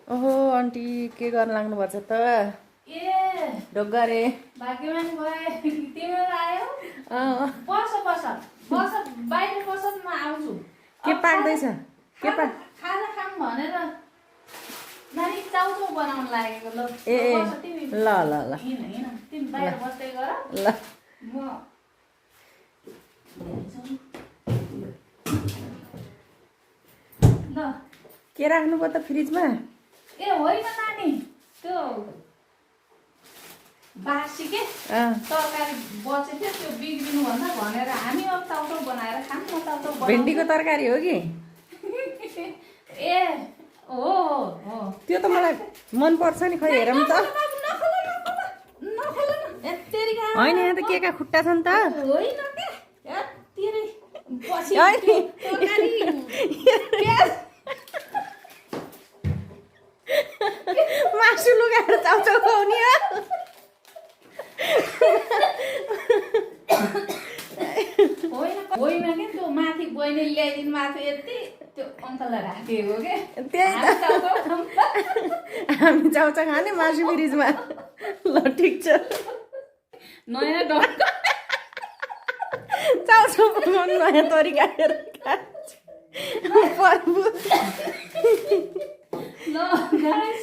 ओहो आन्टी के गर्न लाग्नु भएको छ त ए ढोगरे भाग्यवान भए तिम्रो आयो बस बस बस बाहिर बस म आउँछु के पाक्दैछ के पाक खाजा खाऊँ भनेर नानी चाउचाउ बनाउन लागेको ल ए बस तिमी ल ल ल हिँड हिँड तिमी बाहिर बस्दै गर ल म ल के राख्नु पर्यो त फ्रिजमा ए होइन नानी त्यो बासी के तरकारी बचेको थियो त्यो बिग्रिनु भन्दा भनेर हामी अब चाउचाउ बनाएर खाऊँ म चाउचाउ बनाउँछु भेन्डीको तरकारी हो कि ए हो हो त्यो त मलाई मन पर्छ नि खै हेरौँ त होइन यहाँ त के का खुट्टा छन् त होइन के तेरै पछि होइन। तरकारी प्याज मासु लुगाएर चाउचाउ खुवाउने हो होइन के त्यो माथि बहिनीले ल्याइदिनु भएको यति त्यो अङ्कललाई राखेको के त्यही त हामी चाउचाउ खाने मासु फ्रिजमा ल ठिक छ नयाँ डक्टर चाउचाउ बनाउनु नयाँ तरिका हेर ल गाइस